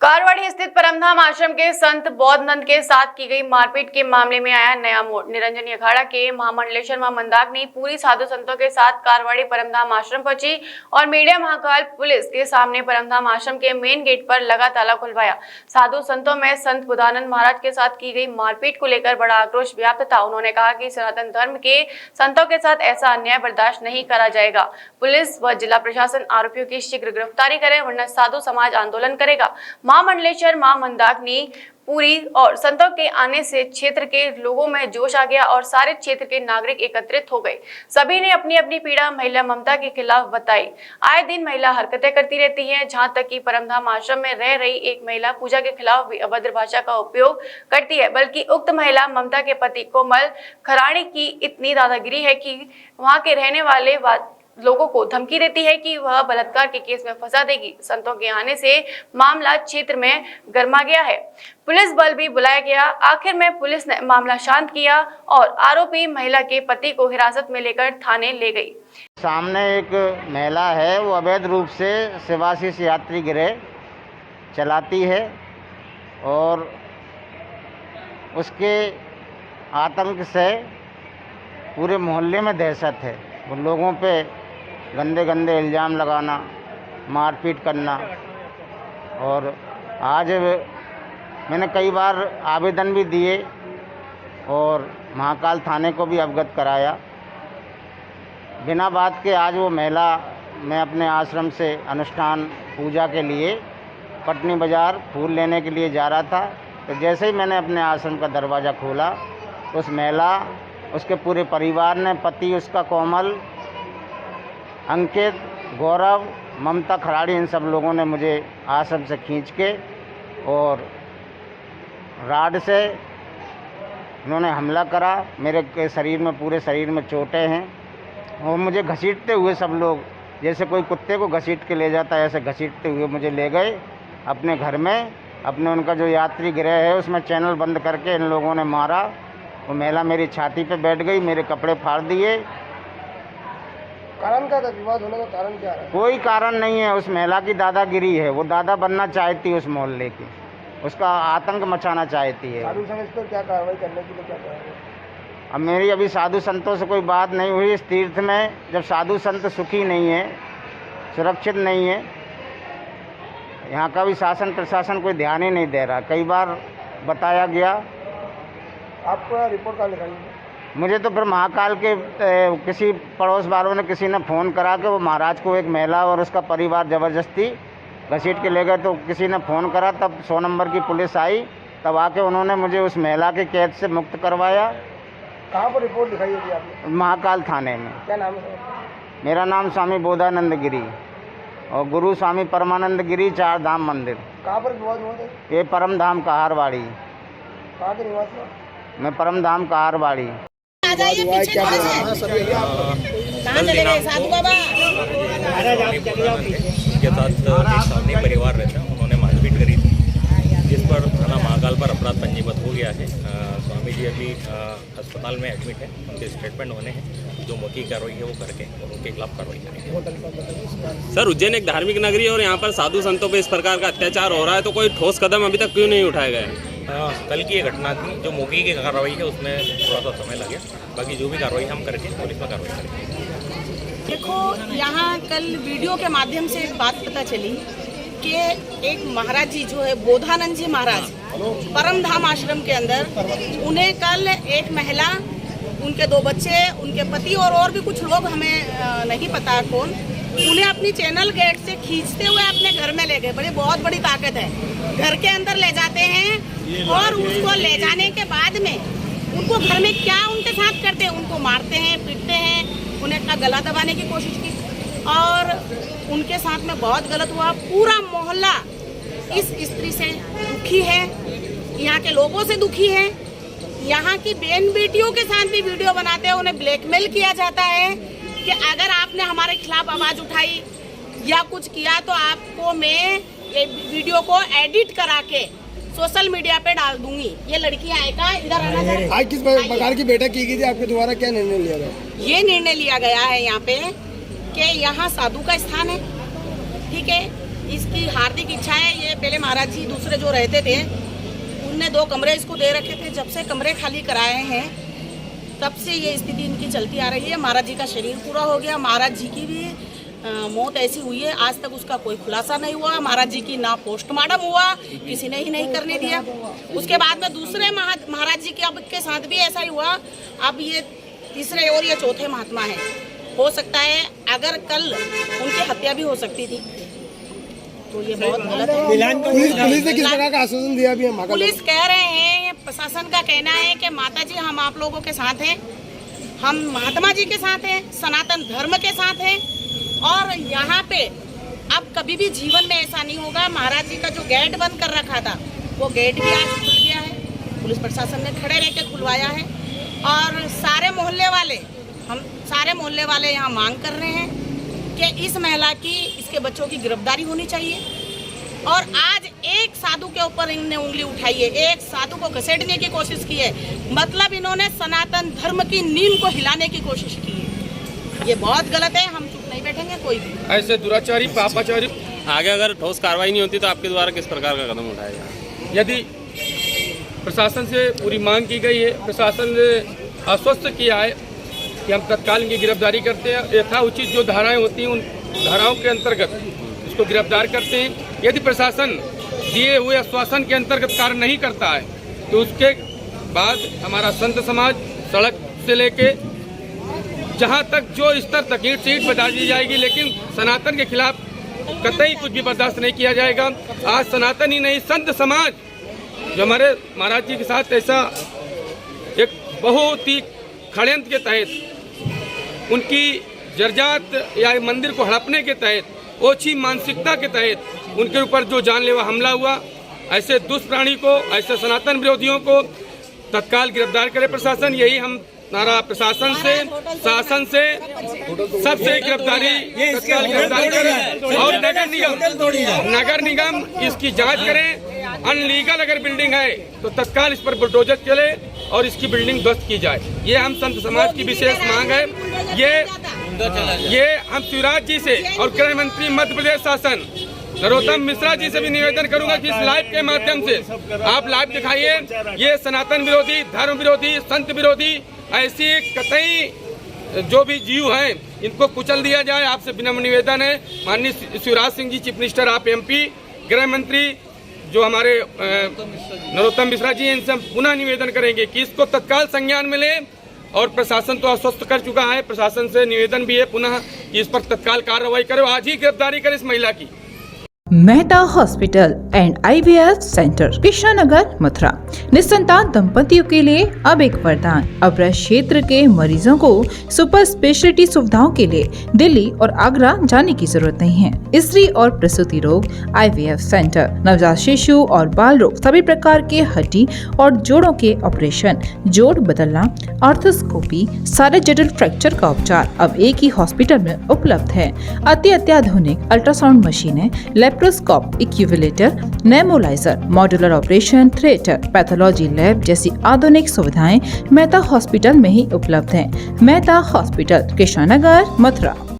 कारवाड़ी स्थित परमधाम आश्रम के संत बौद्ध नंद के साथ की गई मारपीट के मामले में आया नया मोड़। निरंजनी अखाड़ा के महामंडलेश्वर मां मंदाकिनी पूरी साधु संतों के साथ कारवाड़ी परमधाम आश्रम पहुंची और मीडिया महाकाल पुलिस के सामने परमधाम आश्रम के मेन गेट पर लगा ताला खुलवाया। साधु संतों में संत बुधानंद महाराज के साथ की गई मारपीट को लेकर बड़ा आक्रोश व्याप्त था। उन्होंने कहा कि सनातन धर्म के संतों के साथ ऐसा अन्याय बर्दाश्त नहीं करा जाएगा। पुलिस व जिला प्रशासन आरोपियों की शीघ्र गिरफ्तारी करे वरना साधु समाज आंदोलन करेगा। महामंडलेश्वर मां मंदाकिनी पूरी और संतों के आने से क्षेत्र के लोगों में जोश आ गया और सारे क्षेत्र के नागरिक एकत्रित हो गए। सभी ने अपनी अपनी पीड़ा महिला ममता के खिलाफ बताई। आए दिन महिला हरकतें करती रहती हैं, जहां तक कि परमधाम आश्रम में रह रही एक महिला पूजा के खिलाफ भी अभद्र भाषा का उपयोग करती है। बल्कि उक्त महिला ममता के पति कोमल खराड़ी की इतनी दादागिरी है कि वहां के रहने वाले लोगों को धमकी देती है कि वह बलात्कार के केस में फंसा देगी। संतों के आने से मामला क्षेत्र में गर्मा गया है। पुलिस बल भी बुलाया गया। आखिर में पुलिस ने मामला शांत किया और आरोपी महिला के पति को हिरासत में लेकर थाने ले गई। सामने एक महिला है, वो अवैध रूप से सेवाशीष यात्री गृह चलाती है और उसके आतंक से पूरे मोहल्ले में दहशत है। वो लोगों पे गंदे गंदे इल्ज़ाम लगाना, मारपीट करना। और आज मैंने कई बार आवेदन भी दिए और महाकाल थाने को भी अवगत कराया। बिना बात के आज वो महिला, मैं अपने आश्रम से अनुष्ठान पूजा के लिए पटनी बाज़ार फूल लेने के लिए जा रहा था, तो जैसे ही मैंने अपने आश्रम का दरवाज़ा खोला, उस महिला, उसके पूरे परिवार ने, पति उसका कोमल, अंकित, गौरव, ममता खराड़ी, इन सब लोगों ने मुझे आश्रम से खींच के और राड से उन्होंने हमला करा। मेरे शरीर में, पूरे शरीर में चोटें हैं और मुझे घसीटते हुए सब लोग, जैसे कोई कुत्ते को घसीट के ले जाता है, ऐसे घसीटते हुए मुझे ले गए अपने घर में। अपने उनका जो यात्री गृह है उसमें चैनल बंद करके इन लोगों ने मारा। वो महिला मेरी छाती पे बैठ गई, मेरे कपड़े फाड़ दिए। कारण क्या था? विवाद होने का कारण क्या है? कोई कारण नहीं है, उस महिला की दादागिरी है। वो दादा बनना चाहती है उस मोहल्ले की, उसका आतंक मचाना चाहती है। साधु संत पर क्या कार्रवाई करने के लिए क्या करेंगे? अब मेरी अभी साधु संतों से कोई बात नहीं हुई। इस तीर्थ में जब साधु संत सुखी नहीं है, सुरक्षित नहीं है, यहाँ का भी शासन प्रशासन कोई ध्यान ही नहीं दे रहा। कई बार बताया गया। आपको रिपोर्ट कहाँ लिखाएंगे? मुझे तो फिर महाकाल के किसी पड़ोस वालों ने, किसी ने फ़ोन करा के वो महाराज को एक महिला और उसका परिवार ज़बरदस्ती घसीट के ले गए। तो किसी ने फ़ोन करा, तब 100 नंबर की पुलिस आई, तब आके उन्होंने मुझे उस महिला के कैद से मुक्त करवाया। कहाँ पर रिपोर्ट लिखाई होगी आपने? महाकाल थाने में। क्या नाम है? मेरा नाम स्वामी बोधानंद गिरी और गुरु स्वामी परमानंद गिरी, 4 धाम मंदिर। कहाँ पर विवाद हुआ था? ये परमधाम कहारवाड़ी। कहाँ के निवासी? मैं परमधाम कहारवाड़ी। के साथ एक सामने परिवार रहता है, उन्होंने मारपीट करी थी, जिस पर थाना महाकाल पर अपराध पंजीबद्ध हो गया है। स्वामी जी अभी अस्पताल में एडमिट है, उनके स्टेटमेंट होने हैं। जो मौखिक कार्रवाई है वो करके और उनके खिलाफ कार्रवाई करेंगे। सर, उज्जैन एक धार्मिक नगरी है और यहाँ पर साधु संतों पर इस प्रकार का अत्याचार हो रहा है, तो कोई ठोस कदम अभी तक क्यों नहीं उठाया गया? कल की ये घटना थी, जो मौखिक की कार्रवाई है उसमें थोड़ा सा समय लगे। बाकी जो भी कार्रवाई हम करके पुलिस में कार्रवाई करेंगे। देखो, यहाँ कल वीडियो के माध्यम से एक बात पता चली कि एक महाराज जी जो है बोधानंद जी महाराज परमधाम आश्रम के अंदर, उन्हें कल एक महिला, उनके 2 बच्चे, उनके पति और भी कुछ लोग, हमें नहीं पता कौन, उन्हें अपनी चैनल गेट से खींचते हुए अपने घर में ले गए। बहुत बड़ी ताकत है। घर के अंदर ले जाते हैं और उसको ले जाने के बाद में उनको घर में क्या उनके साथ करते हैं, उनको मारते हैं, पीटते हैं, उन्हें का गला दबाने की कोशिश की और उनके साथ में बहुत गलत हुआ। पूरा मोहल्ला इस स्त्री से दुखी है, यहाँ के लोगों से दुखी है। यहाँ की बहन बेटियों के साथ भी वीडियो बनाते हैं, उन्हें ब्लैकमेल किया जाता है कि अगर आपने हमारे खिलाफ आवाज़ उठाई या कुछ किया तो आपको मैं ये वीडियो को एडिट करा के सोशल मीडिया पे डाल दूंगी। ये लड़की आएगा, इधर आना चाहिए। आज किस प्रकार की बैठक की गई थी आपके द्वारा? क्या निर्णय लिया गया? ये निर्णय लिया गया है यहाँ पे कि यहाँ साधु का स्थान है, ठीक है, इसकी हार्दिक इच्छा है। ये पहले महाराज जी दूसरे जो रहते थे उनने 2 कमरे इसको दे रखे थे। जब से कमरे खाली कराए हैं तब से ये स्थिति इनकी चलती आ रही है। महाराज जी का शरीर पूरा हो गया, महाराज जी की भी मौत ऐसी हुई है, आज तक उसका कोई खुलासा नहीं हुआ। महाराज जी की ना पोस्टमार्टम हुआ, किसी ने ही नहीं करने दिया। उसके बाद में दूसरे महाराज जी के साथ भी ऐसा ही हुआ। अब ये तीसरे और ये चौथे महात्मा है। हो सकता है अगर कल उनकी हत्या भी हो सकती थी, तो ये बहुत गलत है। पुलिस ने किस तरह का आश्वासन दिया अभी? पुलिस कह रहे हैं, प्रशासन का कहना है कि माता जी हम आप लोगों के साथ हैं, हम महात्मा जी के साथ हैं, सनातन धर्म के साथ हैं, और यहाँ पे अब कभी भी जीवन में ऐसा नहीं होगा। महाराज जी का जो गेट बंद कर रखा था वो गेट भी आज खुल गया है, पुलिस प्रशासन ने खड़े रह के खुलवाया है। और सारे मोहल्ले वाले यहाँ मांग कर रहे हैं कि इस महिला की, इसके बच्चों की गिरफ्तारी होनी चाहिए। और आज एक साधु के ऊपर इन्होंने उंगली उठाई है, एक साधु को घसीटने की कोशिश की है, मतलब इन्होंने सनातन धर्म की नींव को हिलाने की कोशिश की है। ये बहुत गलत है, हम चुप नहीं बैठेंगे कोई भी। ऐसे दुराचारी पापाचारी आगे अगर ठोस कार्रवाई नहीं होती तो आपके द्वारा किस प्रकार का कदम उठाया जाए? यदि प्रशासन से पूरी मांग की गई है, प्रशासन ने आश्वस्त किया है कि हम तत्काल इनकी गिरफ्तारी करते हैं, यथा उचित जो धाराएं होती हैं उन धाराओं के अंतर्गत इसको गिरफ्तार करते हैं। यदि प्रशासन दिए हुए आश्वासन के अंतर्गत कार्य नहीं करता है तो उसके बाद हमारा संत समाज सड़क से लेके जहां तक जो स्तर तक ईंट से ईंट बजा दी जाएगी, लेकिन सनातन के खिलाफ कतई कुछ भी बर्दाश्त नहीं किया जाएगा। आज सनातन ही नहीं, संत समाज जो हमारे महाराज जी के साथ ऐसा एक बहुत ही षड्यंत्र के तहत, उनकी जर्जात या मंदिर को हड़पने के तहत, ओछी मानसिकता के तहत उनके ऊपर जो जानलेवा हमला हुआ, ऐसे दुष्प्राणी को, ऐसे सनातन विरोधियों को तत्काल गिरफ्तार करे प्रशासन। यही हम नारा प्रशासन से, शासन से, सबसे गिरफ्तारी तत्काल गिरफ्तारी करें। और नगर निगम इसकी जांच करे। अनलीगल अगर बिल्डिंग है तो तत्काल इस पर बुलडोजर चले और इसकी बिल्डिंग ध्वस्त की जाए। ये हम संत समाज की विशेष मांग है। ये हम शिवराज जी से और गृह मंत्री मध्य प्रदेश शासन नरोत्तम मिश्रा जी से भी निवेदन करूंगा कि इस लाइव के माध्यम से आप लाइव दिखाइए। ये सनातन विरोधी, धर्म विरोधी, संत विरोधी ऐसी कतई जो भी जीव हैं इनको कुचल दिया जाए। आपसे विनम्र निवेदन है। माननीय शिवराज सिंह जी चीफ मिनिस्टर, आप MP, गृह मंत्री जो हमारे नरोत्तम मिश्रा जी, इनसे हम पुनः निवेदन करेंगे कि इसको तत्काल संज्ञान में ले। और प्रशासन तो आश्वस्त कर चुका है, प्रशासन से निवेदन भी है पुनः कि इस पर तत्काल कार्रवाई करे, आज ही गिरफ्तारी करे इस महिला की। Mehta hospital and IVF centre, Krishnanagar, Mathura. निसंतान दंपतियों के लिए अब एक वरदान। अब क्षेत्र के मरीजों को सुपर स्पेशलिटी सुविधाओं के लिए दिल्ली और आगरा जाने की जरूरत नहीं है। स्त्री और प्रसूति रोग IVF सेंटर, नवजात शिशु और बाल रोग, सभी प्रकार के हड्डी और जोड़ों के ऑपरेशन, जोड़ बदलना, आर्थोस्कोपी, सारे जटिल फ्रैक्चर का उपचार अब एक ही हॉस्पिटल में उपलब्ध है। अत्याधुनिक अल्ट्रासाउंड मशीनें, लेप्रोस्कोप, इक्यूविलेटर, nebuliser, modular operation theatre, pathology lab जैसी आधुनिक सुविधाएं मेहता हॉस्पिटल में ही उपलब्ध हैं। मेहता हॉस्पिटल, कृष्णानगर, मथुरा।